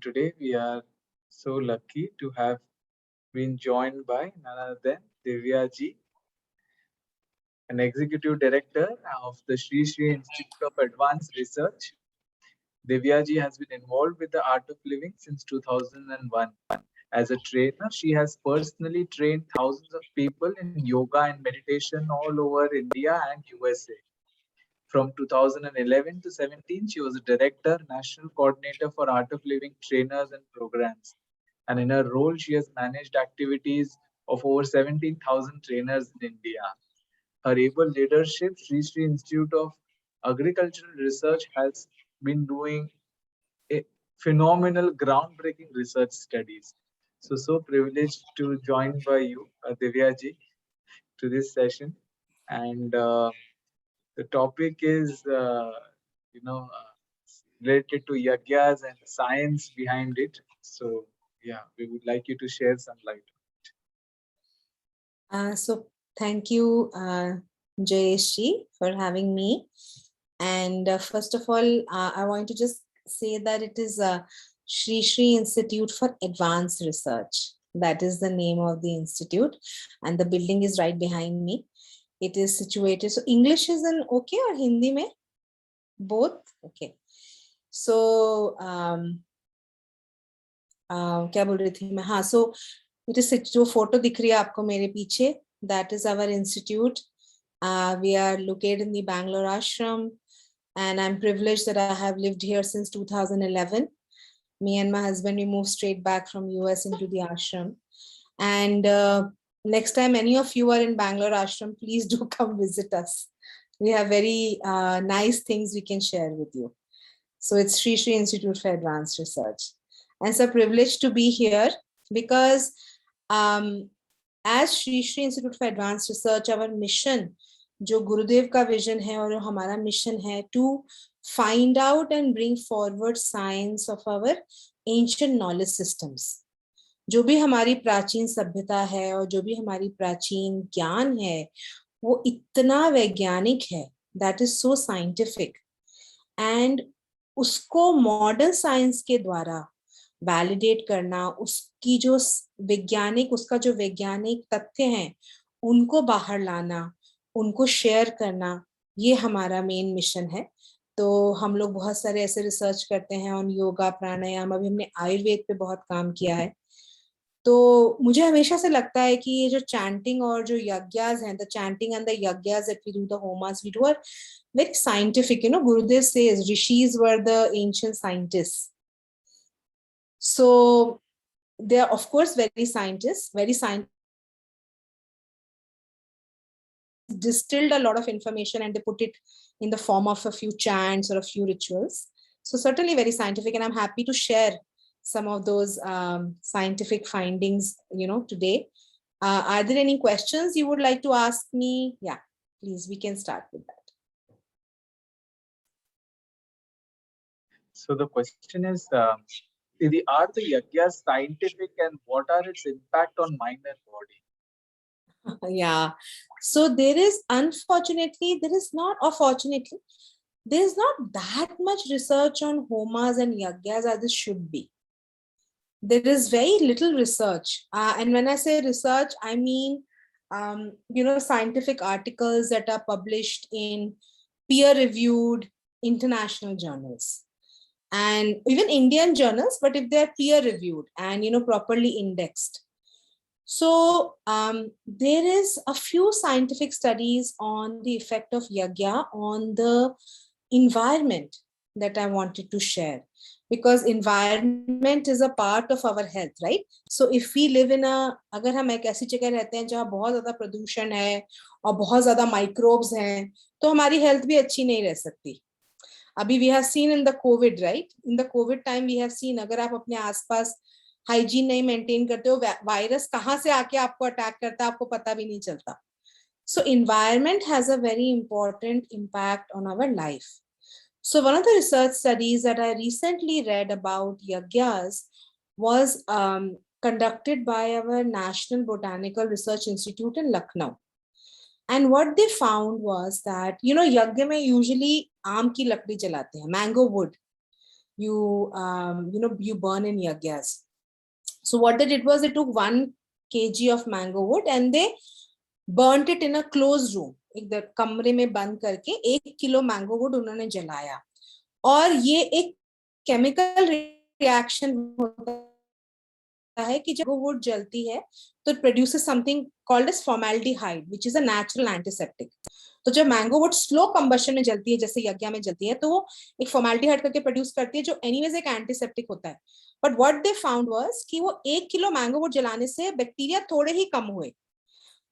today we are so lucky to have been joined by none other than Divya ji, an executive director of the Sri Sri Institute of Advanced Research. Divya ji has been involved with the art of living since 2001. As a trainer, she has personally trained thousands of people in yoga and meditation all over India and USA. From 2011 to 17, she was a director, national coordinator for Art of Living trainers and programs. And in her role, she has managed activities of over 17,000 trainers in India. Her able leadership, Sri Sri Institute of Agricultural Research has been doing a phenomenal, groundbreaking research studies. So privileged to join by you, Divya ji, to this session. And the topic is, related to yagyas and science behind it. So, yeah, we would like you to share some light. So thank you, Jayesh, for having me. And first of all, I want to just say that it is Sri Sri Institute for Advanced Research. That is the name of the institute. And the building is right behind me. It is situated. So English is an okay or Hindi mein? Both? Okay. So, क्या बोल रही थी मैं? हाँ, so it is जो photo दिख रही है आपको मेरे पीछे, that is our institute. We are located in the Bangalore ashram, and I'm privileged that I have lived here since 2011. Me and my husband, we moved straight back from US into the ashram. And next time any of you are in Bangalore ashram, please do come visit us. We have very nice things we can share with you. So it's Sri Sri Institute for Advanced Research. And it's a privilege to be here because as Sri Sri Institute for Advanced Research, our mission, जो गुरुदेव का vision है और हमारा mission है, to find out and bring forward science of our ancient knowledge systems. जो भी हमारी प्राचीन सभ्यता है और जो भी हमारी प्राचीन ज्ञान है, वो इतना वैज्ञानिक है, that is so scientific, and उसको मॉडर्न साइंस के द्वारा वैलिडेट करना, उसकी जो वैज्ञानिक, उसका जो वैज्ञानिक तथ्य हैं उनको बाहर लाना, उनको शेयर करना, ये हमारा मेन मिशन है. तो हम लोग बहुत सारे ऐसे रिसर्च करते हैं ऑन योगा, प्राणायाम, अभी हमने आयुर्वेद पे बहुत काम किया है. तो मुझे हमेशा से लगता है कि ये जो चैंटिंग और जो यज्ञास हैं, the chanting and the yajnas that we do, the homas we do, are very scientific. Gurudev says rishis were the ancient scientists. So they are, of course, very scientists, distilled a lot of information and they put it in the form of a few chants or a few rituals. So certainly very scientific, and I'm happy to share some of those scientific findings, today. Are there any questions you would like to ask me? Yeah, please, we can start with that. So the question is, are the yagyas scientific and what are its impact on mind and body? Yeah. So there is not that much research on homas and yagyas as it should be. There is very little research. And when I say research, I mean, scientific articles that are published in peer-reviewed international journals and even Indian journals, but if they're peer-reviewed and, properly indexed. So there is a few scientific studies on the effect of yagya on the environment that I wanted to share, because environment is a part of our health, right? So if we live in अगर हम एक ऐसी जगह रहते हैं जहाँ बहुत ज़्यादा प्रदूषण है और बहुत ज़्यादा microbes हैं, तो हमारी health भी अच्छी नहीं रह सकती. अभी we have seen in the COVID, right? In the COVID time we have seen, अगर आप अपने आसपास हाइजीन नहीं मेंटेन करते हो, वायरस कहाँ से आके आपको अटैक करता है आपको पता भी नहीं चलता. So environment has a very important impact on our life. So one of the research studies that I recently read about yagyas was conducted by our National Botanical Research Institute in Lucknow. And what they found was that, yagya mein usually aam ki lakdi jalate hain, mango wood. you burn in yagyas. So what they did was they took 1 kg of mango wood and they burnt it in a closed room. एक कमरे में बंद करके 1 kilo mango would उन्होंने जलाया, और ये एक केमिकल रिएक्शन होता है कि जब वुड जलती है तो it produces something called as formaldehyde which is a natural antiseptic. तो जब मैंगो वुड स्लो कंबशन में जलती है जैसे यज्ञ में जलती है तो वो एक फॉर्मेल्डिहाइड करके प्रोड्यूस करती है जो एनीवेज एक एंटीसेप्टिक होता है. But what they found was कि वो 1 किलो मैंगो वुड जलाने से बैक्टीरिया थोड़े ही कम हुए,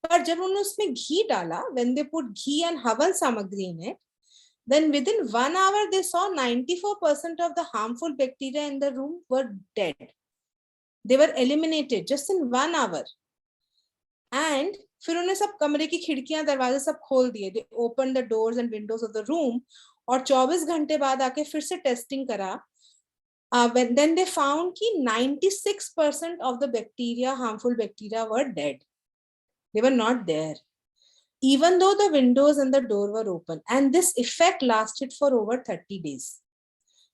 पर जब उन्होंने उसमें घी डाला, when they put ghee and हवन सामग्री in it, then within 1 hour they saw 94% of the harmful bacteria in the room were dead. They were eliminated just in 1 hour. And फिर उन्हें सब कमरे की खिड़कियां दरवाजे सब खोल दिए. They opened the doors and windows of the room, और 24 घंटे बाद आके फिर से टेस्टिंग करा. Then they found कि 96% of the bacteria, harmful bacteria, were dead. They were not there, even though the windows and the door were open. And this effect lasted for over 30 days.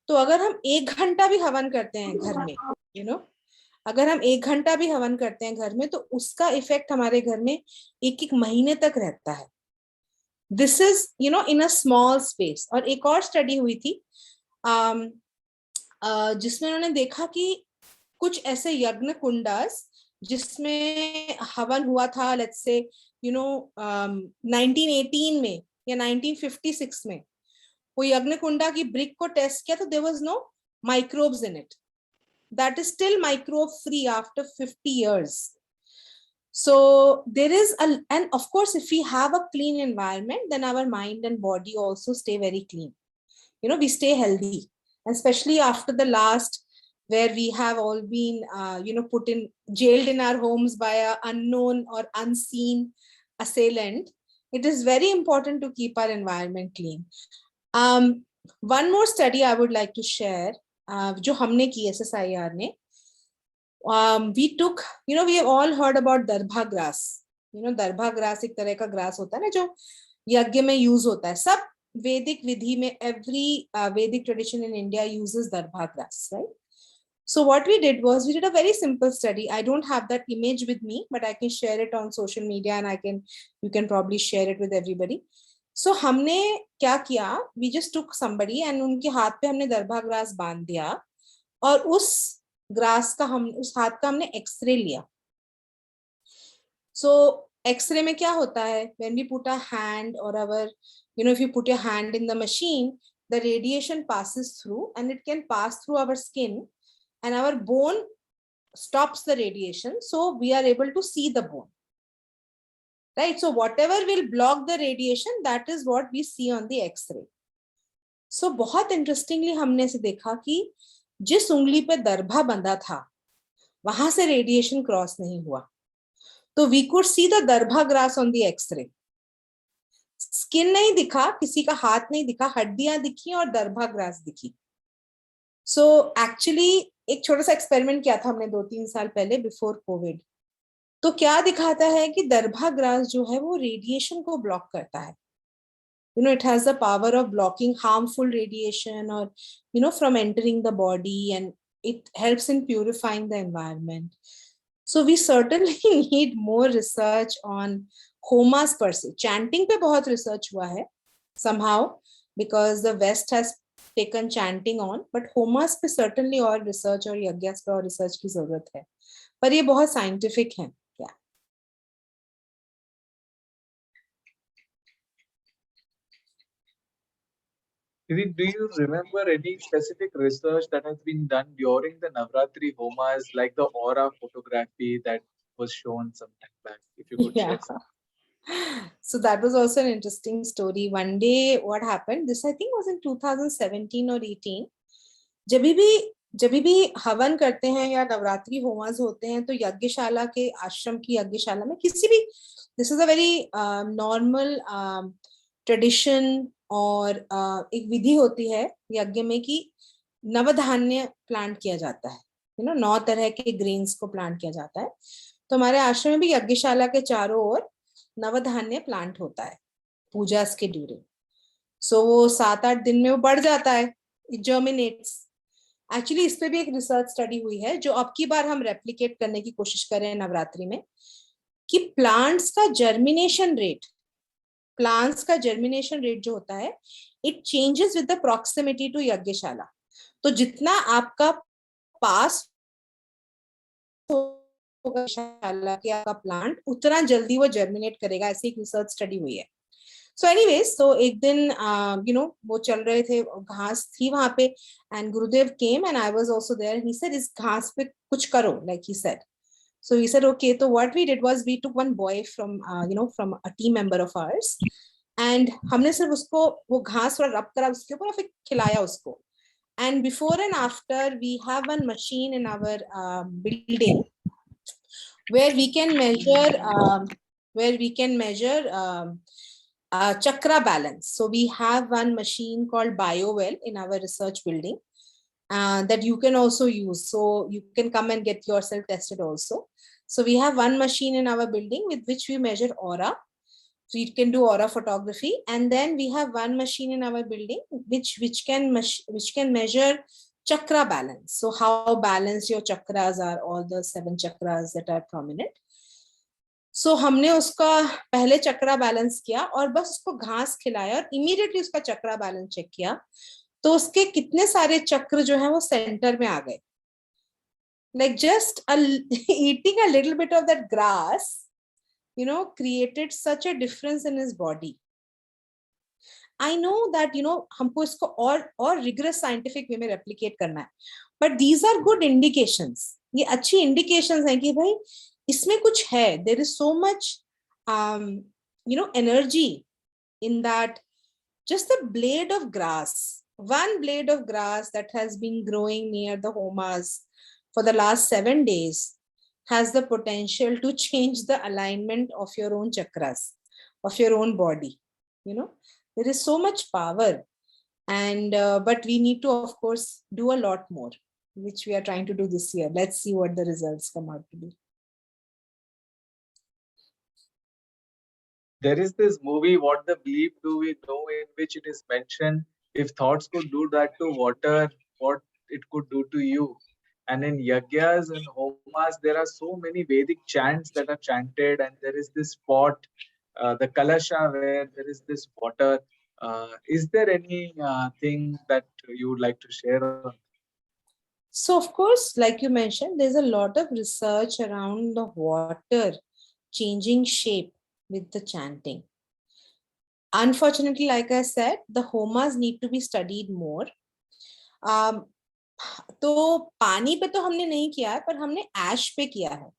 तो अगर हम 1 घंटा भी हवन करते हैं घर में, अगर हम 1 घंटा भी हवन करते हैं घर में, तो उसका इफेक्ट हमारे घर में 1-1 महीने तक रहता है. This is in a small space. और एक और स्टडी हुई थी जिसमें उन्होंने देखा कि कुछ ऐसे यज्ञ कुंडास जिसमें हवन हुआ था, लेट्स से 1918 में या 1956 में, वो यज्ञ कुंडा की ब्रिक को टेस्ट किया तो there was no microbes in it. That is still microbe free after 50 years. So there is and of course if we have a clean environment, then our mind and body also stay very clean. We stay healthy, especially after the last, where we have all been put in jailed in our homes by a unknown or unseen assailant. It is very important to keep our environment clean. One more study I would like to share, जो हमने की SSIR ने. We took, we have all heard about Darbha grass. Darbha grass एक तरह का grass होता है ना जो यज्ञ में यूज होता है. सब Vedic विधि में every Vedic tradition in India uses darbha grass, right? So what we did was we did a very simple study. I don't have that image with me, but I can share it on social media and you can probably share it with everybody. So हमने क्या किया? We just took somebody and उनके हाथ पे हमने Darbha grass बांध दिया और उस ग्रास का उस हाथ का हमने एक्सरे लिया. So एक्सरे में क्या होता है? When we put a hand or our, if you put your hand in the machine, the radiation passes through and it can pass through our skin and our bone stops the radiation. So we are able to see the bone, right? So whatever will block the radiation, that is what we see on the x-ray. So बहुत interestingly हमने से देखा कि जिस उंगली पे दरभा बंधा था वहां से रेडिएशन क्रॉस नहीं हुआ. तो we could see the Darbha grass on the x-ray. Skin नहीं दिखा, किसी का हाथ नहीं दिखा, हड्डियां दिखी और दरभा ग्रास दिखी. सो एक्चुअली एक छोटा सा एक्सपेरिमेंट किया था हमने 2-3 साल पहले बिफोर कोविड. तो क्या दिखाता है कि दरभा ग्रास जो है वो रेडिएशन को ब्लॉक करता है. It has the power of blocking harmful radiation or from entering the body, and it helps in purifying the environment. So we certainly need more research on homas per se. Chanting पे बहुत research हुआ है somehow because the West has taken chanting on, but homas पे certainly और research और यज्ञस पे और research की जरूरत है. पर ये बहुत scientific है. Do you remember any specific research that has been done during the Navratri Homas, like the aura photography that was shown some time back? If you could share some. So that was also an interesting story. One day, what happened? This I think was in 2017 or 18. जब भी हवन करते हैं या नवरात्रि होमास होते हैं तो यज्ञशाला के आश्रम की यज्ञशाला में किसी भी, this is a very normal tradition और एक विधि होती है यज्ञ में कि नवधान्य प्लांट किया जाता है. 9 तरह के ग्रेन्स को प्लांट किया जाता है. तो हमारे आश्रम में भी यज्ञशाला के चारों ओर नवधान्य प्लांट होता है पूजा के ड्यूरिंग. सो वो 7-8 दिन में वो बढ़ जाता है, इट जर्मिनेट्स. एक्चुअली इस पे भी एक रिसर्च स्टडी हुई है जो अब की बार हम रेप्लिकेट करने की कोशिश कर रहे हैं नवरात्रि में, कि प्लांट्स का जर्मिनेशन रेट जो होता है, it changes with the proximity to yagyashala. तो जितना आपका पास होगा यज्ञशाला के आपका प्लांट, उतना जल्दी वो जर्मिनेट करेगा. ऐसी एक रिसर्च स्टडी हुई है. सो एनीवेज, तो एक दिन वो चल रहे थे, घास थी वहां पे, and Gurudev came and I was also there. He said इस घास पे कुछ करो, like he said. So we said, okay. So what we did was we took one boy from, from a team member of ours, and हमने सिर्फ उसको वो घास थोड़ा रब करा उसके ऊपर और फिर खिलाया उसको. And before and after, we have one machine in our building where we can measure chakra balance. So we have one machine called BioWell in our research building that you can also use. So you can come and get yourself tested also. So we have one machine in our building with which we measure aura. So you can do aura photography, and then we have one machine in our building which can measure chakra balance. So how balanced your chakras are, all the 7 chakras that are prominent. So हमने उसका पहले चक्रा balance किया और बस उसको घास खिलाया और इमीडिएटली उसका चक्रा बैलेंस चेक किया, तो उसके कितने सारे चक्र जो है वो सेंटर में आ गए. Like just eating a little bit of that grass, created such a difference in his body. I know that, हमको इसको और rigorous scientific way में replicate करना है, but these are good indications. ये अच्छी indications हैं कि भाई इसमें कुछ है. There is so much, energy in that. Just a blade of grass, one blade of grass that has been growing near the homas for the last 7 days has the potential to change the alignment of your own chakras, of your own body. There is so much power, and but we need to, of course, do a lot more, which we are trying to do this year. Let's see what the results come out to be. There is this movie, What the Bleep Do We Know, in which it is mentioned, if thoughts could do that to water, what it could do to you. And in yagyas and homas, there are so many Vedic chants that are chanted, and there is this pot, the kalasha, where there is this water. Is there any thing that you would like to share on? So, of course, like you mentioned, there's a lot of research around the water changing shape with the chanting. Unfortunately, like I said, the homas need to be studied more. तो पानी पे तो हमने नहीं किया है, पर हमने ash पे किया है.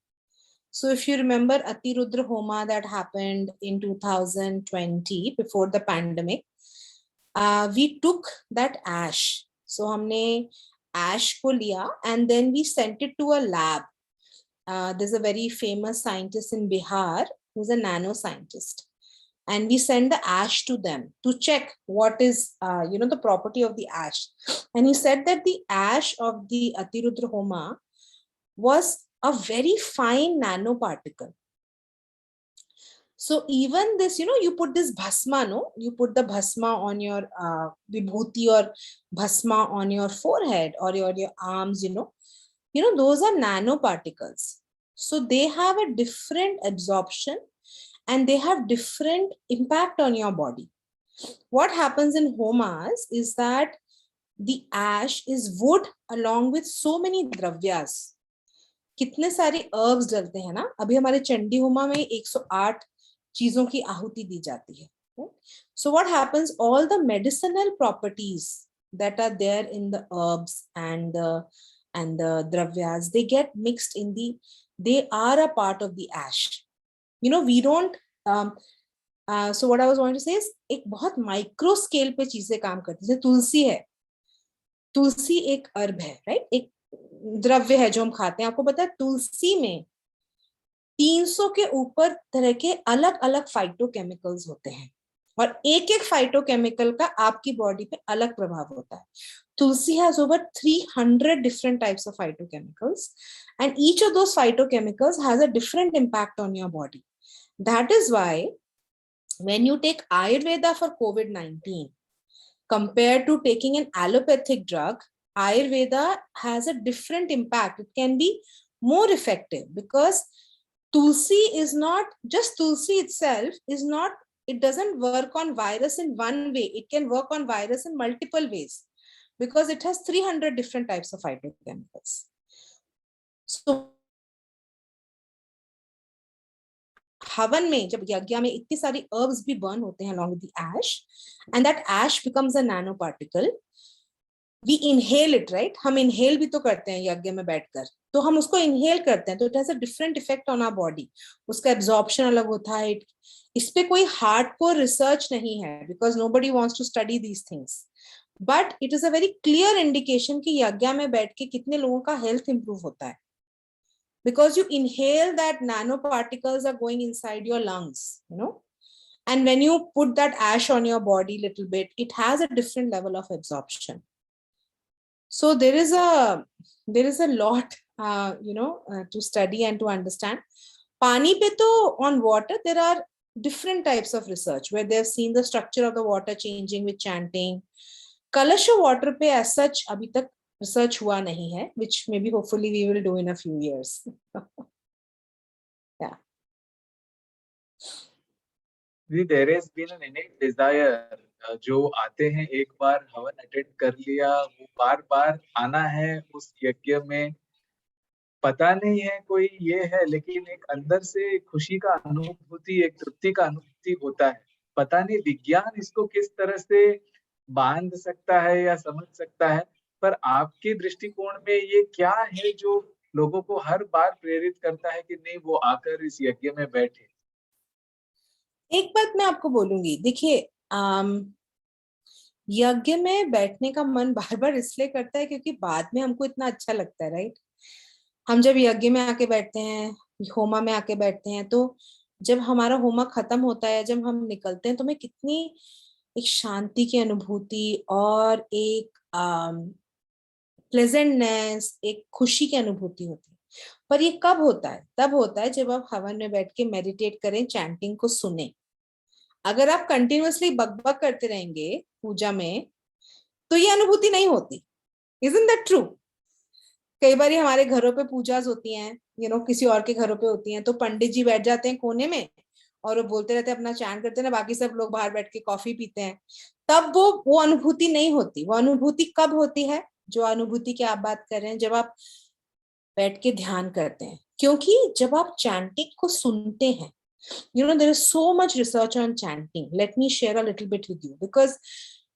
So if you remember Atirudra Homa that happened in 2020 before the pandemic, we took that ash. So हमने ash को लिया and then we sent it to a lab. There's a very famous scientist in Bihar who's a nanoscientist, and we send the ash to them to check what is the property of the ash. And he said that the ash of the Atirudra Homa was a very fine nanoparticle. So even this, you put this bhasma, you put the bhasma on your vibhuti or bhasma on your forehead or your arms, those are nanoparticles. So they have a different absorption and they have different impact on your body. What happens in homas is that the ash is wood along with so many dravyas. कितने सारे herbs डलते हैं ना. अभी हमारे चंडी होमा में 108 चीजों की आहुति दी जाती है. So what happens, all the medicinal properties that are there in the herbs and the dravyas, they get mixed they are a part of the ash. We don't so what I was wanting to say is एक बहुत micro scale पे चीजें काम करती है. तुलसी है, तुलसी एक herb है, right? एक द्रव्य है जो हम खाते हैं. आपको पता है तुलसी में 300 के ऊपर तरह के अलग अलग फाइटोकेमिकल्स होते हैं और एक एक फाइटोकेमिकल का आपकी बॉडी पे अलग प्रभाव होता है. तुलसी has over 300 different types of phytochemicals, and each of those phytochemicals has a different impact on your body. That is why when you take Ayurveda for COVID-19 compared to taking an allopathic drug, Ayurveda has a different impact. It can be more effective because Tulsi is not just Tulsi itself is not, it doesn't work on virus in one way. It can work on virus in multiple ways because it has 300 different types of phytochemicals. So हवन में जब यज्ञ में इतनी सारी herbs भी burn होते हैं along with the ash, and that ash becomes a nanoparticle. We inhale it, right? हम inhale भी तो करते हैं यज्ञ में बैठकर, तो हम उसको inhale करते हैं, तो it has a different effect on our body. उसका absorption अलग होता है. इस पे कोई hardcore research नहीं है because nobody wants to study these things. But it is a very clear indication कि यज्ञ में बैठ के कितने लोगों का health improve होता है. Because you inhale that nanoparticles are going inside your lungs, you know, and when you put that ash on your body little bit, it has a different level of absorption. So there is a lot, to study and to understand. Pani pe to on water, there are different types of research where they've seen the structure of the water changing with chanting. Kalasha water pe as such abhi tak research हुआ नहीं है, which maybe hopefully we will do in a few years. Yeah. There has been an innate desire जो आते हैं एक बार हवन attend कर लिया, वो बार बार आना है उस यज्ञ में. पता नहीं है कोई ये है, लेकिन एक अंदर से खुशी का अनुभूति, एक तृप्ति का अनुभूति होता है. पता नहीं विज्ञान इसको किस तरह से बांध सकता है या समझ सकता है, पर आपके दृष्टिकोण में ये क्या है जो लोगों को हर बार प्रेरित करता है कि नहीं वो आकर इस यज्ञ में बैठे? एक बात मैं आपको बोलूंगी, देखिए यज्ञ में बैठने का मन बार बार इसलिए करता है क्योंकि बाद में हमको इतना अच्छा लगता है, राइट? हम जब यज्ञ में आके बैठते हैं, होमा में आके बैठते हैं, तो जब हमारा होमा खत्म होता है, जब हम निकलते हैं, तो हमें कितनी एक शांति की अनुभूति और एक प्लेजेंटनेस, एक खुशी की अनुभूति होती है. पर ये कब होता है? तब होता है जब आप हवन में बैठ के मेडिटेट करें, चैंटिंग को सुने. अगर आप कंटिन्यूअसली बकबक करते रहेंगे पूजा में, तो ये अनुभूति नहीं होती. Isn't that true? कई बार हमारे घरों पे पूजास होती हैं, किसी और के घरों पे होती हैं, तो पंडित जी बैठ जाते हैं कोने में और वो बोलते रहते हैं, अपना चैंट करते हैं, बाकी सब लोग बाहर बैठ के कॉफी पीते हैं. तब वो अनुभूति नहीं होती. वो अनुभूति कब होती है? जो अनुभूति की आप बात कर रहे हैं, जब आप बैठ के ध्यान करते हैं. क्योंकि जब आप चैंटिंग को सुनते हैं, there is so much research on chanting. Let me share a little bit with you, because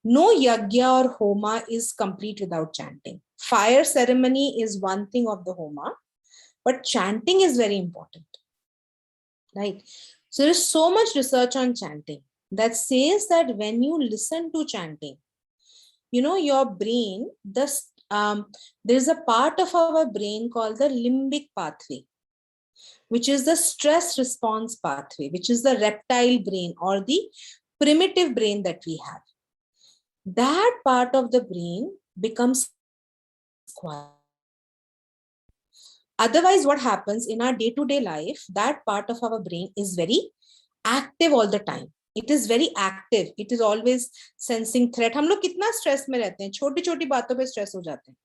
no yagya or homa is complete without chanting. Fire ceremony is one thing of the homa, but chanting is very important, right? So there is so much research on chanting that says that when you listen to chanting, your brain, there is a part of our brain called the limbic pathway, which is the stress response pathway, which is the reptile brain or the primitive brain that we have. That part of the brain becomes quiet. Otherwise, what happens in our day-to-day life, that part of our brain is very active all the time. It is very active. It is always sensing threat. हम लोग कितना stress में रहते हैं, छोटी छोटी बातों पे स्ट्रेस हो जाते हैं.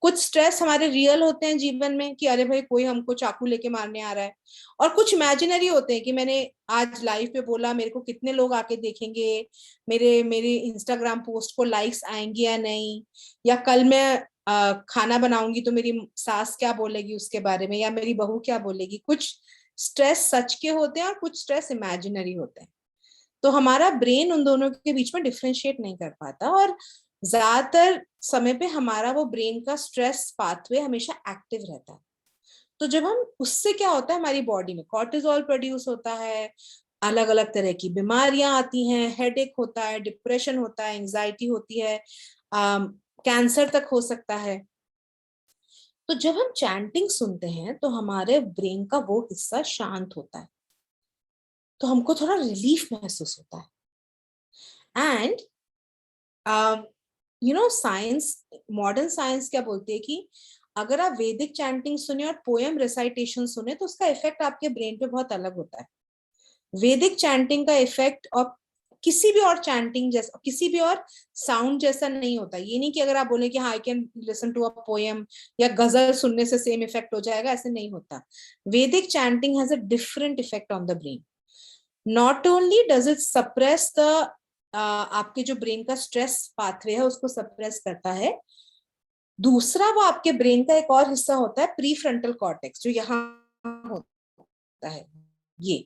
कुछ स्ट्रेस हमारे रियल होते हैं जीवन में कि अरे भाई कोई हमको चाकू लेके मारने आ रहा है, और कुछ इमेजिनरी होते हैं कि मैंने आज लाइव पे बोला, मेरे को कितने लोग आके देखेंगे, मेरे इंस्टाग्राम पोस्ट को लाइक्स आएंगे या नहीं, या कल मैं खाना बनाऊंगी तो मेरी सास क्या बोलेगी उसके बारे में, या मेरी बहू क्या बोलेगी. कुछ स्ट्रेस सच के होते हैं और कुछ स्ट्रेस इमेजिनरी होते हैं. तो हमारा ब्रेन उन दोनों के बीच में डिफरेंशिएट नहीं कर पाता, और ज्यादातर समय पे हमारा वो ब्रेन का स्ट्रेस पाथवे हमेशा एक्टिव रहता है. तो जब हम उससे क्या होता है, हमारी बॉडी में कॉर्टिसोल प्रोड्यूस होता है, अलग अलग तरह की बीमारियां आती हैं, हेडेक होता है, डिप्रेशन होता है, एंजाइटी होती है, कैंसर तक हो सकता है. तो जब हम चैंटिंग सुनते हैं तो हमारे ब्रेन का वो हिस्सा शांत होता है, तो हमको थोड़ा रिलीफ महसूस होता है. एंड साइंस, मॉडर्न साइंस क्या बोलती है कि अगर आप वैदिक चैंटिंग सुने और पोएम रिसाइटेशन सुने तो उसका इफेक्ट आपके ब्रेन पे बहुत अलग होता है. वैदिक चैंटिंग का इफेक्ट और किसी भी और चैंटिंग जैसा, किसी भी और साउंड जैसा नहीं होता। ये नहीं कि अगर आप बोले कि हाँ I can listen to a poem या गजल सुनने से सेम इफेक्ट हो जाएगा, ऐसे नहीं होता। वैदिक chanting has a different effect on the brain. Not only does it suppress the आपके जो ब्रेन का स्ट्रेस पाथवे है उसको सप्रेस करता है, दूसरा वो आपके ब्रेन का एक और हिस्सा होता है प्री फ्रंटल कॉर्टेक्स, जो यहाँ होता है, ये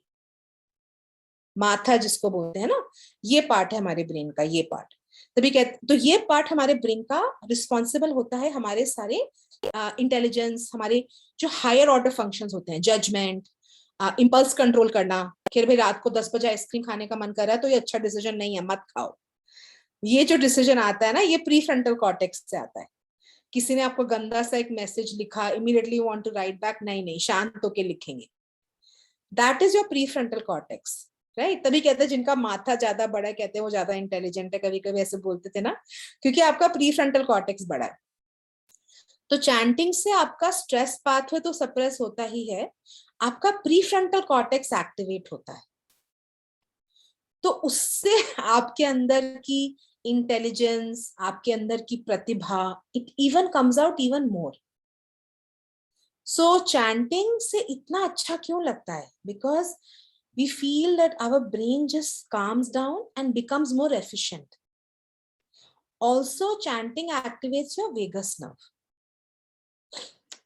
माथा जिसको बोलते हैं ना, ये पार्ट है हमारे ब्रेन का, ये पार्ट। तभी कहते, तो ये पार्ट हमारे ब्रेन का रिस्पॉन्सिबल होता है हमारे सारे इंटेलिजेंस, हमारे जो हायर ऑर्डर फंक्शंस होते हैं, जजमेंट, इंपल्स कंट्रोल करना। खैर भाई रात को 10 बजे आइसक्रीम खाने का मन कर रहा है तो ये अच्छा डिसीजन नहीं है, मत खाओ। ये जो डिसीजन आता है ना, ये प्री फ्रंटल कॉर्टेक्स से आता है। किसी ने आपको गंदा सा एक मैसेज लिखा, immediately you want to write back, नहीं नहीं, शांत होके लिखेंगे। That is your prefrontal cortex, right. तभी कहते हैं जिनका माथा ज्यादा बड़ा है, कहते हैं वो ज्यादा इंटेलिजेंट है, कभी कभी ऐसे बोलते थे ना, क्योंकि आपका प्री फ्रंटल कॉर्टेक्स बड़ा है। तो चैंटिंग से आपका स्ट्रेस पाथवे तो सप्रेस होता ही है, आपका प्री फ्रंटल कॉर्टेक्स एक्टिवेट होता है। तो उससे आपके अंदर की इंटेलिजेंस, आपके अंदर की प्रतिभा, it even comes out even more. So chanting से इतना अच्छा क्यों लगता है? Because we feel that our brain just calms down and becomes more efficient. Also, chanting activates your vagus nerve.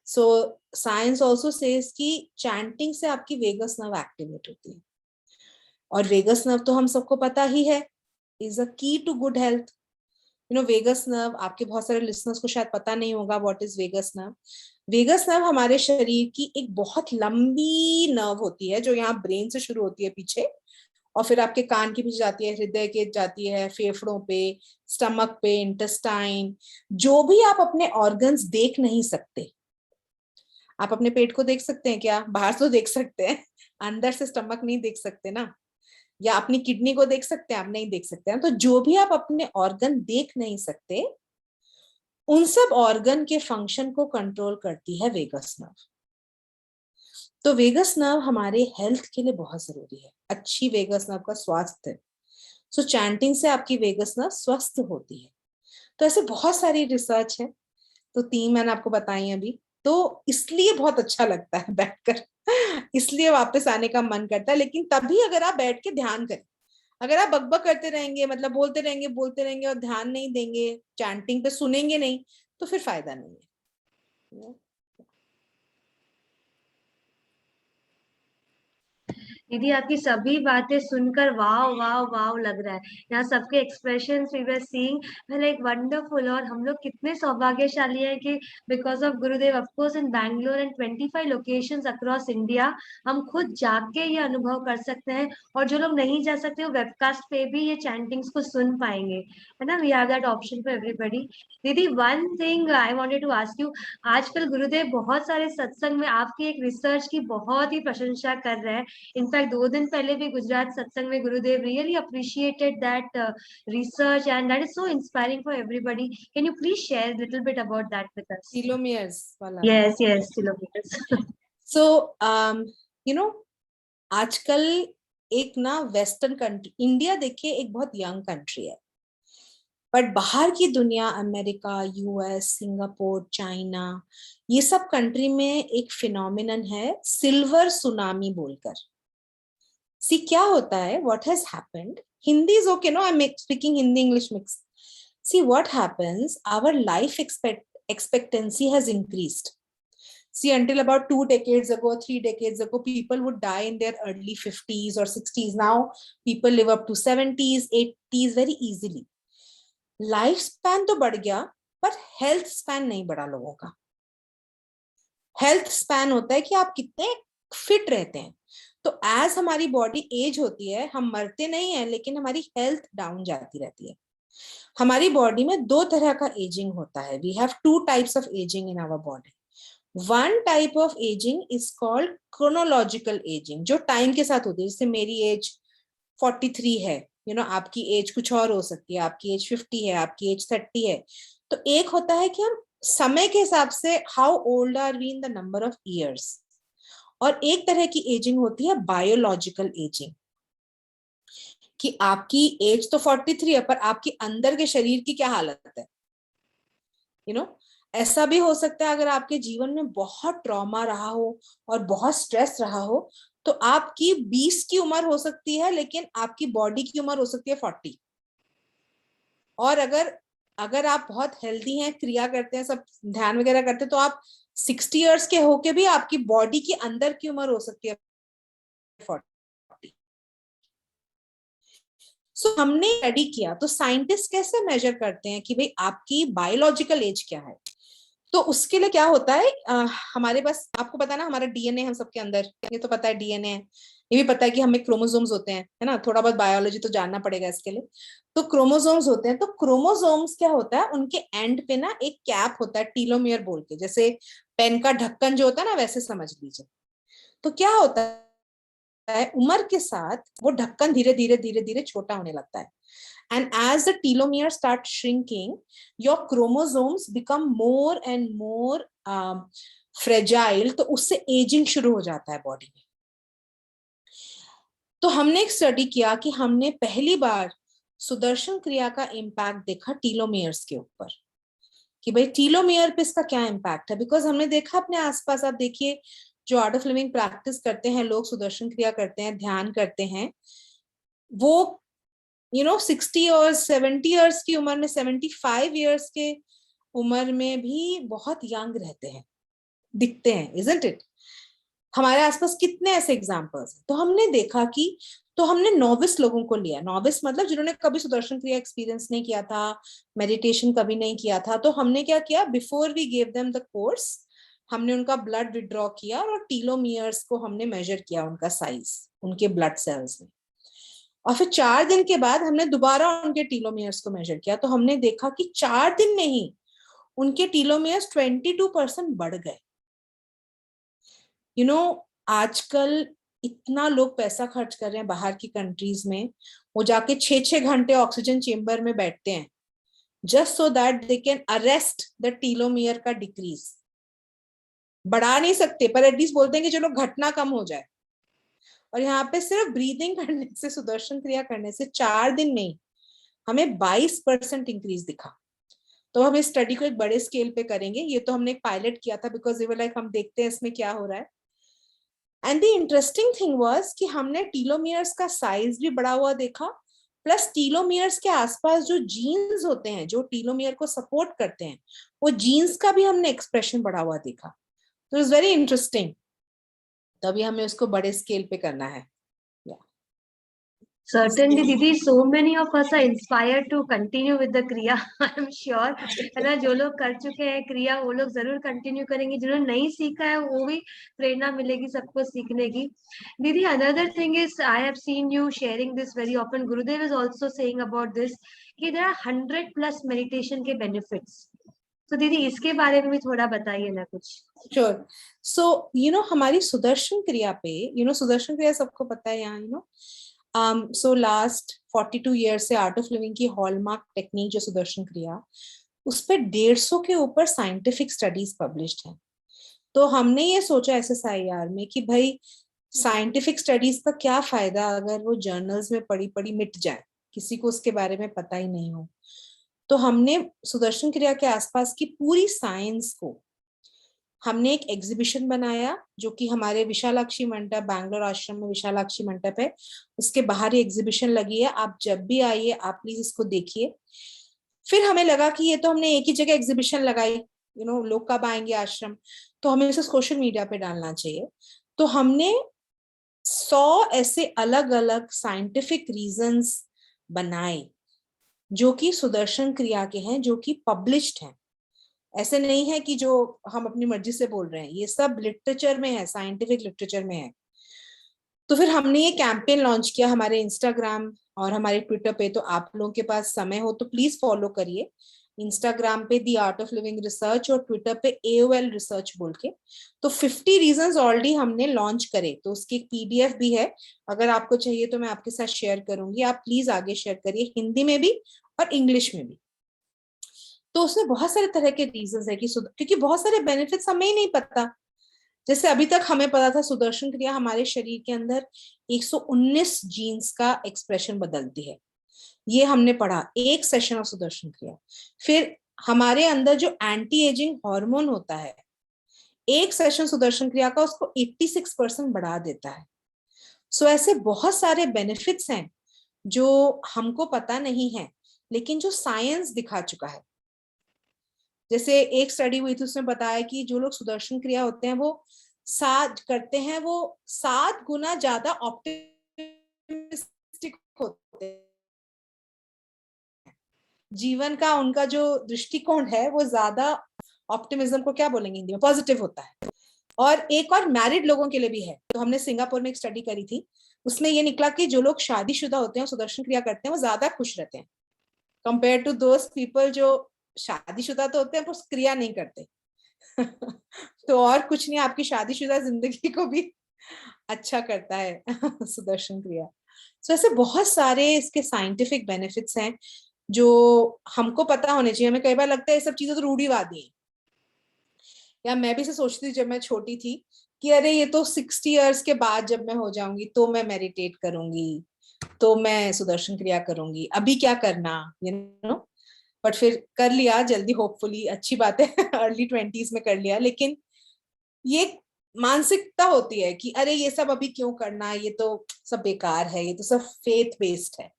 So, science also says कि chanting से आपकी vagus nerve activate होती है, और vagus nerve तो हम सबको पता ही है is a key to good health. You know, vagus nerve, आपके बहुत सारे listeners को शायद पता नहीं होगा what is vagus nerve. Vagus nerve हमारे शरीर की एक बहुत लंबी नर्व होती है, जो यहाँ ब्रेन से शुरू होती है पीछे, और फिर आपके कान के पीछे जाती है, हृदय के जाती है, फेफड़ों पे, स्टमक पे, इंटेस्टाइन। जो भी आप अपने ऑर्गन्स देख नहीं सकते, आप अपने पेट को देख सकते हैं क्या? बाहर तो देख सकते हैं, अंदर से स्टमक नहीं देख सकते ना। या अपनी किडनी को देख सकते हैं, आप नहीं देख सकते हैं। तो जो भी आप अपने ऑर्गन देख नहीं सकते, उन सब ऑर्गन के फंक्शन को कंट्रोल करती है वेगस नर्व। तो वेगस नर्व हमारे हेल्थ के लिए बहुत जरूरी है, अच्छी वेगस नर्व का स्वास्थ्य। सो चैंटिंग से आपकी वेगस नर्व स्वस्थ होती है। तो ऐसे बहुत सारी रिसर्च है, तो 3 मैंने आपको बताई अभी। तो इसलिए बहुत अच्छा लगता है बैठकर, इसलिए वापस आने का मन करता है। लेकिन तभी अगर आप बैठ के ध्यान करें, अगर आप बकबक करते रहेंगे, मतलब बोलते रहेंगे और ध्यान नहीं देंगे, चैंटिंग पे सुनेंगे नहीं, तो फिर फायदा नहीं है। दीदी आपकी सभी बातें सुनकर वाव वाव वाव लग रहा है। यहाँ सबके expressions we were seeing like wonderful. और हम लोग कितने सौभाग्यशाली है कि because of Gurudev of course in Bangalore and 25 locations across India हम खुद जाके ये अनुभव कर सकते हैं। और जो लोग नहीं जा सकते वो वेबकास्ट पे भी ये चैंटिंग्स को सुन पाएंगे, है ना। We have that option for everybody. Didi one thing I wanted to ask you, आजकल गुरुदेव बहुत सारे सत्संग में आपकी एक रिसर्च की बहुत ही प्रशंसा कर रहे हैं। इनफैक्ट 2 दिन पहले भी गुजरात सत्संग में Gurudev really appreciated that research and that is so inspiring for everybody. Can you please share little bit about that with us? Telomeres वाला। Yes yes, telomeres. So you know, आजकल एक ना वेस्टर्न कंट्री, इंडिया देखिए एक बहुत young country है, but बाहर की दुनिया, अमेरिका, यूएस, सिंगापुर, चाइना, ये सब कंट्री में एक फिनोमिनन है सिल्वर सुनामी बोलकर। सी क्या होता है, what has happened, Hindi is okay, no I am speaking Hindi English mix. See what happens, our life expectancy has increased. See, until about 2 decades ago, 3 decades ago, people would die in their early 50s or 60s. Now people live up to 70s, 80s very easily. Life span तो बढ़ गया, पर health span नहीं बढ़ा लोगों का। Health span होता है कि आप कितने फिट रहते हैं। तो एज हमारी बॉडी एज होती है, हम मरते नहीं है, लेकिन हमारी हेल्थ डाउन जाती रहती है। हमारी बॉडी में 2 तरह का एजिंग होता है। We have 2 types of aging in our body. One type of aging is called chronological aging, जो टाइम के साथ होती है। जैसे मेरी एज 43 है, यू नो, आपकी एज कुछ और हो सकती है, आपकी एज 50 है, आपकी एज 30 है। तो एक होता है कि हम समय के हिसाब से how old are we in the number of years, और एक तरह की एजिंग होती है बायोलॉजिकल एजिंग। कि आपकी एज तो 43 है, पर आपकी अंदर के शरीर की क्या हालत है, यू नो। ऐसा भी हो सकता है अगर आपके जीवन में बहुत ट्रॉमा रहा हो और बहुत स्ट्रेस रहा हो, तो आपकी 20 की उम्र हो सकती है लेकिन आपकी बॉडी की उम्र हो सकती है 40। और अगर आप बहुत हेल्दी हैं, क्रिया करते हैं, सब ध्यान वगैरह करते हैं, तो आप 60 इयर्स के होके भी आपकी बॉडी की अंदर की उम्र हो सकती है 40। सो हमने स्टडी किया, तो साइंटिस्ट कैसे मेजर करते हैं कि भाई आपकी बायोलॉजिकल एज क्या है। तो उसके लिए क्या होता है, हमारे पास, आपको पता है ना, हमारा डीएनए हम सबके अंदर, ये तो पता है डीएनए है, ये भी पता है कि हमें क्रोमोसोम्स होते हैं, है ना, थोड़ा बहुत बायोलॉजी तो जानना पड़ेगा इसके लिए। तो क्रोमोसोम्स होते हैं, तो क्रोमोसोम्स क्या होता है, उनके एंड पे ना एक कैप होता है, टीलोमियर बोल के, जैसे पेन का ढक्कन जो होता है ना, वैसे समझ लीजिए। तो क्या होता है, उम्र के साथ वो ढक्कन धीरे धीरे धीरे धीरे छोटा होने लगता है। And as the telomeres start shrinking, your chromosomes become more and more fragile, तो उससे एजिंग शुरू हो जाता है बॉडी में। तो हमने एक स्टडी किया कि हमने पहली बार सुदर्शन क्रिया का इम्पैक्ट देखा टीलोमियर्स के ऊपर, कि भाई टीलोमियर पे इसका क्या इम्पैक्ट है। बिकॉज हमने देखा अपने आसपास, आप देखिए जो आर्ट ऑफ लिविंग प्रैक्टिस करते हैं लोग, सुदर्शन क्रिया करते हैं, ध्यान करते हैं, वो 60 और 70 इयर्स की उम्र में, 75 इयर्स के उम्र में भी बहुत यंग रहते हैं, दिखते हैं, इजंट इट। हमारे आसपास कितने ऐसे एग्जांपल्स हैं। तो हमने देखा कि, तो हमने नोविस लोगों को लिया, नोविस मतलब जिन्होंने कभी सुदर्शन क्रिया एक्सपीरियंस नहीं किया था, मेडिटेशन कभी नहीं किया था। तो हमने क्या किया, before we gave them the course, हमने उनका ब्लड विड्रॉ किया और टीलोमियर्स को हमने मेजर किया, उनका साइज उनके ब्लड सेल्स में। और फिर 4 दिन के बाद हमने दोबारा उनके टीलोमियर्स को मेजर किया, तो हमने देखा कि 4 दिन में ही उनके टीलोमियर्स 22% बढ़ गए। आजकल इतना लोग पैसा खर्च कर रहे हैं बाहर की कंट्रीज में, वो जाके 6-6 घंटे ऑक्सीजन चेंबर में बैठते हैं just so that they can arrest the telomere का डिक्रीज। बढ़ा नहीं सकते, पर एटलीस्ट बोलते हैं कि चलो घटना कम हो जाए। और यहाँ पे सिर्फ ब्रीदिंग करने से, सुदर्शन क्रिया करने से 4 दिन में हमें 22% इंक्रीज दिखा। तो हम इस स्टडी को एक बड़े स्केल पे करेंगे। ये तो हमने एक पायलट किया था, बिकॉज लाइक हम देखते हैं इसमें क्या हो रहा है। And the interesting thing was कि हमने टीलोमियर्स का साइज भी बढ़ा हुआ देखा, प्लस टीलोमियर्स के आसपास जो जीन्स होते हैं जो टीलोमियर को सपोर्ट करते हैं, वो जीन्स का भी हमने एक्सप्रेशन बढ़ा हुआ देखा। तो इट्स वेरी इंटरेस्टिंग। तभी हमें उसको बड़े स्केल पे करना है। Certainly, Didi, so many of us are inspired to continue with the Kriya. I'm sure, है ना, जो लोग कर चुके हैं क्रिया वो लोग जरूर कंटिन्यू करेंगे, जिन्होंने नहीं सीखा है वो भी प्रेरणा मिलेगी सबको सीखने की। Didi, another thing is I have seen you sharing this very often. Gurudev is also saying about this कि there are 100+ meditation के benefits. तो दीदी इसके बारे में भी थोड़ा बताइए ना कुछ। श्योर। सो हमारी सुदर्शन क्रिया पे, सुदर्शन क्रिया सबको पता है यहाँ, सो लास्ट 42 ईयर्स से आर्ट ऑफ लिविंग की हॉलमार्क टेक्निक जो सुदर्शन क्रिया, उस पे 150 के ऊपर साइंटिफिक स्टडीज पब्लिश्ड हैं। तो हमने ये सोचा SSIR में कि भाई साइंटिफिक स्टडीज का क्या फायदा अगर वो जर्नल्स में पड़ी पड़ी मिट जाए, किसी को उसके बारे में पता ही नहीं हो। तो हमने सुदर्शन क्रिया के आसपास की पूरी साइंस को हमने एक एग्जीबिशन बनाया, जो कि हमारे विशालाक्षी मंडप, बैंगलोर आश्रम में विशालाक्षी मंडप है, उसके बाहर ही एग्जीबिशन लगी है। आप जब भी आइए आप प्लीज इसको देखिए। फिर हमें लगा कि ये तो हमने एक ही जगह एग्जीबिशन लगाई, लोग कब आएंगे आश्रम, तो हमें इसे सोशल मीडिया पे डालना चाहिए। तो हमने 100 ऐसे अलग अलग साइंटिफिक रीजंस बनाए जो कि सुदर्शन क्रिया के हैं, जो कि पब्लिश्ड हैं। ऐसे नहीं है कि जो हम अपनी मर्जी से बोल रहे हैं, ये सब लिटरेचर में है, साइंटिफिक लिटरेचर में है। तो फिर हमने ये कैंपेन लॉन्च किया हमारे इंस्टाग्राम और हमारे ट्विटर पे। तो आप लोगों के पास समय हो तो प्लीज फॉलो करिए, इंस्टाग्राम पे दी आर्ट ऑफ लिविंग रिसर्च और ट्विटर पे AOL रिसर्च बोल के। तो 50 रीजंस ऑलरेडी हमने लॉन्च करे, तो उसकी एक PDF भी है, अगर आपको चाहिए तो मैं आपके साथ शेयर करूंगी। आप प्लीज आगे शेयर करिए, हिंदी में भी और इंग्लिश में भी। तो उसमें बहुत सारे तरह के रीजंस है कि क्योंकि बहुत सारे बेनिफिट्स हमें ही नहीं पता। जैसे अभी तक हमें पता था सुदर्शन क्रिया हमारे शरीर के अंदर 119 जीन्स का एक्सप्रेशन बदलती है। ये हमने पढ़ा एक सेशन ऑफ सुदर्शन क्रिया। फिर हमारे अंदर जो एंटी एजिंग हार्मोन होता है, एक सेशन सुदर्शन क्रिया का उसको 86% बढ़ा देता है। सो ऐसे बहुत सारे बेनिफिट्स हैं जो हमको पता नहीं है, लेकिन जो साइंस दिखा चुका है। जैसे एक स्टडी हुई थी, उसने बताया कि जो लोग सुदर्शन क्रिया होते हैं वो 7 गुना ज्यादा ऑप्टिमिस्टिक होते हैं। जीवन का उनका जो दृष्टिकोण है वो ज्यादा, ऑप्टिमिज्म को क्या बोलेंगे हिंदी में, पॉजिटिव होता है। और एक और मैरिड लोगों के लिए भी है। तो हमने सिंगापुर में एक स्टडी करी थी, उसमें ये निकला कि जो लोग शादीशुदा होते हैं सुदर्शन क्रिया करते हैं वो ज्यादा खुश रहते हैं कंपेयर टू दोज पीपल जो शादीशुदा तो होते हैं पर क्रिया नहीं करते। तो और कुछ नहीं, आपकी शादीशुदा जिंदगी को भी अच्छा करता है सुदर्शन क्रिया। तो ऐसे बहुत सारे इसके साइंटिफिक बेनिफिट्स हैं जो हमको पता होने चाहिए। हमें कई बार लगता है ये सब चीजें तो रूढ़िवादी है, या मैं भी से सोचती थी जब मैं छोटी थी कि अरे ये तो 60 इयर्स के बाद जब मैं हो जाऊंगी तो मैं मेडिटेट करूंगी, तो मैं सुदर्शन क्रिया करूंगी, अभी क्या करना, यू नो। बट फिर कर लिया जल्दी, होपफुली, अच्छी बात है अर्ली 20s में कर लिया। लेकिन ये मानसिकता होती है कि अरे ये सब अभी क्यों करना, ये तो सब बेकार है, ये तो सब फेथ बेस्ड है।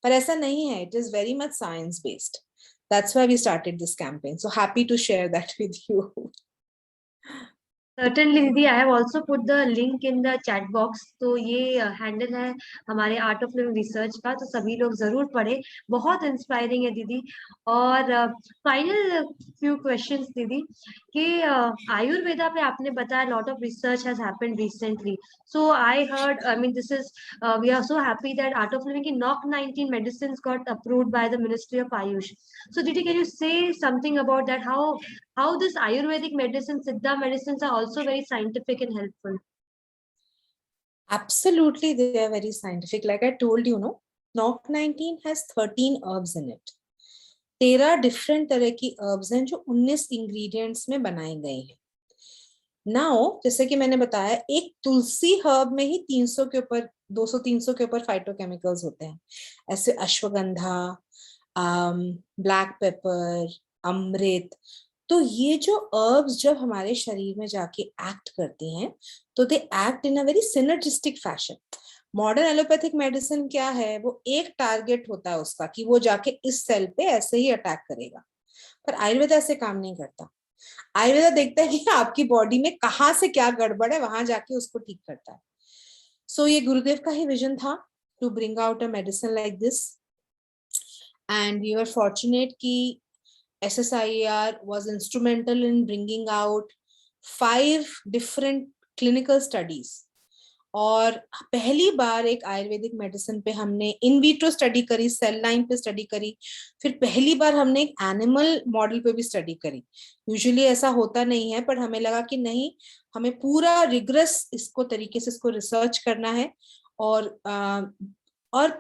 पर ऐसा नहीं है, it is very much science based. That's why we started this campaign. So happy to share that with you. Certainly दीदी, I have also put the link in the chat box. तो ये handle है हमारे art of living research का, तो सभी लोग जरूर पढ़े, बहुत इंस्पायरिंग है दीदी। और फाइनल फ्यू क्वेश्चंस दीदी, कि आयुर्वेदा पे आपने बताया lot of research has happened recently, so I heard, I mean this is, we are so happy that Art of Living की NOC-19 medicines got approved by the Ministry of Ayush. So didi, can you say something about that, how this Ayurvedic medicine, Siddha medicines are also very scientific and helpful? Absolutely, they are very scientific. Like I told you, no, NOC-19 has 13 herbs in it. 13 different तरह की herbs हैं जो 19 ingredients में बनाए गए हैं। Now जैसे कि मैंने बताया, एक तुलसी हर्ब में ही 300 के ऊपर, 200-300 के ऊपर फाइटोकेमिकल्स होते हैं। ऐसे अश्वगंधा, ब्लैक पेपर, अमृत। तो ये जो herbs जब हमारे शरीर में जाके एक्ट करते हैं तो they act in a very synergistic fashion. Modern allopathic medicine क्या है, वो एक टारगेट होता है उसका कि वो जाके इस सेल पे ऐसे ही अटैक करेगा, पर आयुर्वेदा ऐसे काम नहीं करता। आयुर्वेदा देखता है कि आपकी बॉडी में कहाँ से क्या गड़बड़ है, वहां जाके उसको ठीक करता है। सो ये गुरुदेव का ही विजन था, to bring out a medicine like this, and we were fortunate कि SSIER was instrumental in bringing out 5 different clinical studies. और पहली बार एक आयुर्वेदिक मेडिसिन पे हमने इन विट्रो स्टडी करी, सेल लाइन पे स्टडी करी, फिर पहली बार हमने एक एनिमल मॉडल पे भी स्टडी करी। यूजुअली ऐसा होता नहीं है, पर हमें लगा कि नहीं, हमें पूरा रिग्रेस इसको तरीके से इसको रिसर्च करना है। और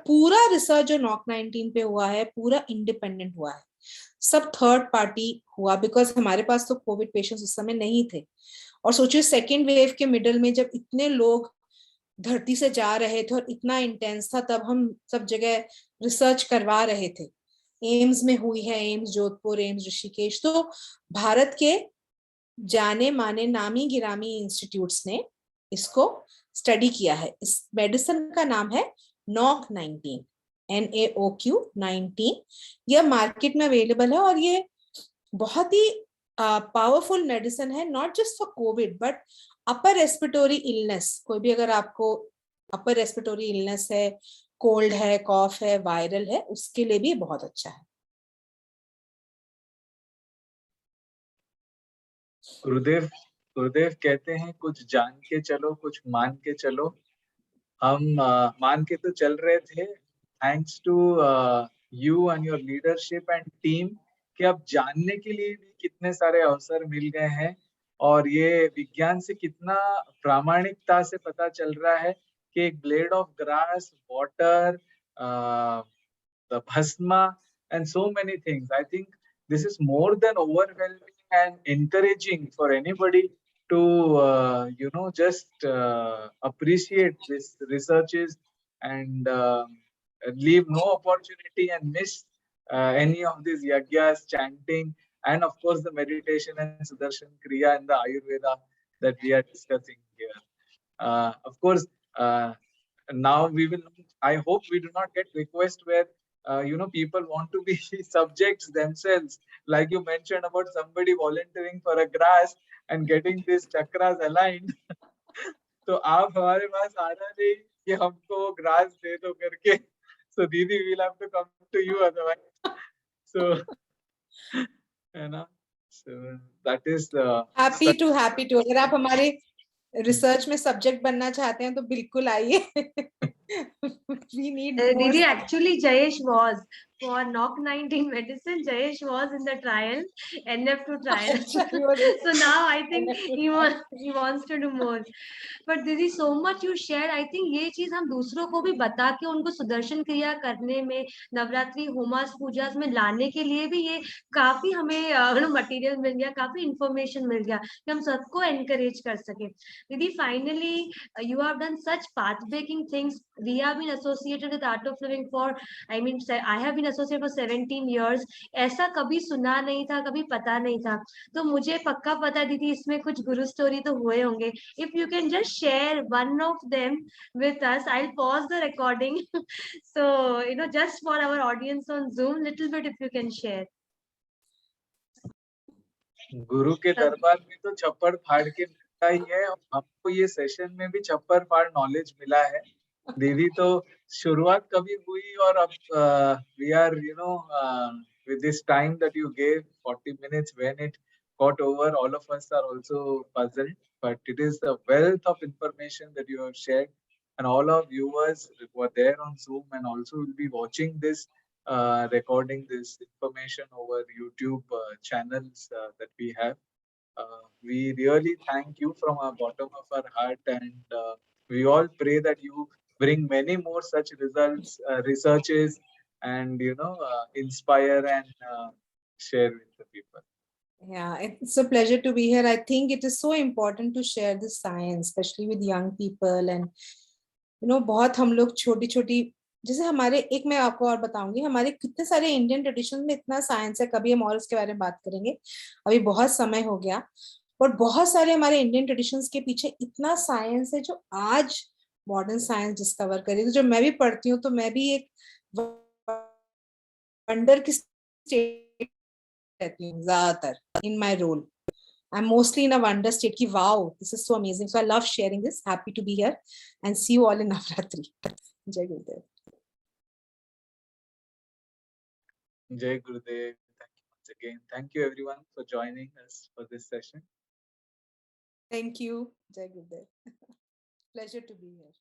पूरा रिसर्च जो NOC-19 पे हुआ है पूरा इंडिपेंडेंट हुआ है, सब थर्ड पार्टी हुआ, बिकॉज हमारे पास तो कोविड पेशेंट्स उस समय नहीं थे। और सोचिए सेकेंड वेव के मिडल में जब इतने लोग धरती से जा रहे थे और इतना इंटेंस था, तब हम सब जगह रिसर्च करवा रहे थे। एम्स में हुई है, एम्स जोधपुर, एम्स ऋषिकेश। तो भारत के जाने माने नामी गिरामी इंस्टीट्यूट्स ने इसको स्टडी किया है। इस मेडिसिन का नाम है NOC-19, NAOQ-19। यह मार्केट में अवेलेबल है और ये बहुत ही पावरफुल मेडिसिन है, not just for Covid but upper respiratory illness. कोई भी अगर आपको अपर रेस्पिरेटरी इलनेस है, कोल्ड है, कॉफ है, वायरल है, उसके लिए भी बहुत अच्छा है। गुरुदेव कहते हैं कुछ जान के चलो, कुछ मान के चलो। हम मान के तो चल रहे थे, thanks to you and your leadership and team, कि अब जानने के लिए भी कितने सारे अवसर मिल गए हैं। और ये विज्ञान से कितना प्रामाणिकता से पता चल रहा है कि एक blade of grass, water, the bhasma and so many things. I think this is more than overwhelming and encouraging for anybody to just appreciate this researches and leave no opportunity and miss any of these yagyas, chanting, and of course the meditation and Sudarshan Kriya and the Ayurveda that we are discussing here. Of course, now we will. I hope we do not get requests where people want to be subjects themselves, like you mentioned about somebody volunteering for a grass and getting these chakras aligned. तो आप हमारे पास आना नहीं कि हमको grass दे दो करके. So Didi, we'll have to come to you otherwise. So है ना. So that is happy to अगर आप हमारे रिसर्च में सब्जेक्ट बनना चाहते हैं तो बिल्कुल आइए. We need more. Didi, actually Jayesh was for NOC19 medicine. Jayesh was in the trial, NF2 trial. So now I think he wants to do more. But Didi, so much you shared. I think ये चीज हम दूसरों को भी बता के उनको सुदर्शन क्रिया करने में, नवरात्रि होमास पूजास में लाने के लिए भी ये काफी हमें मटेरियल मिल गया, काफी इंफॉर्मेशन मिल गया कि हम सबको एनकरेज कर सके. Didi, finally you have done such path breaking things. We have been associated with Art of Living for, I mean, I have been associated for 17 years. ऐसा कभी सुना नहीं था, कभी पता नहीं था. तो मुझे पक्का पता दीदी इसमें कुछ गुरु स्टोरी तो हुए होंगे. If you can just share one of them with us, I'll pause the recording. So, just for our audience on Zoom, little bit if you can share. गुरु के दरबार में तो छप्पड़ फाड़ के मिलता ही है, और हमको ये सेशन में भी छप्पड़ फाड़ नॉलेज मिला है. दीदी तो शुरुआत कभी हुई और अब we are with this time that you gave 40 minutes, when it got over, all of us are also puzzled, but it is the wealth of information that you have shared, and all our viewers who are there on Zoom and also will be watching this recording, this information over YouTube channels that we have. We really thank you from our bottom of our heart, and we all pray that you bring many more such results, researches, and inspire and share with the people. Yeah, it's a pleasure to be here. I think it is so important to share this science, especially with young people. And बहुत हम लोग छोटी छोटी, जैसे हमारे, एक मैं आपको और बताऊंगी, हमारे कितने सारे इंडियन ट्रेडिशन में इतना साइंस है. कभी हम और उसके बारे में बात करेंगे, अभी बहुत समय हो गया. और बहुत सारे हमारे इंडियन ट्रेडिशंस के पीछे इतना साइंस है जो आज मॉडर्न साइंस डिस्कवर करी. तो जब मैं भी पढ़ती हूँ तो मैं भी एक वंडर की स्टेट रहती हूँ ज्यादातर. In my role I'm mostly in a wonder state ki wow, this is so amazing. So I love sharing this. Happy to be here and see you all in Navratri. Jai Gurudev. Jai Gurudev. Thank you once again. Thank you everyone for joining us for this session. Thank you. Jai Gurudev. Pleasure to be here.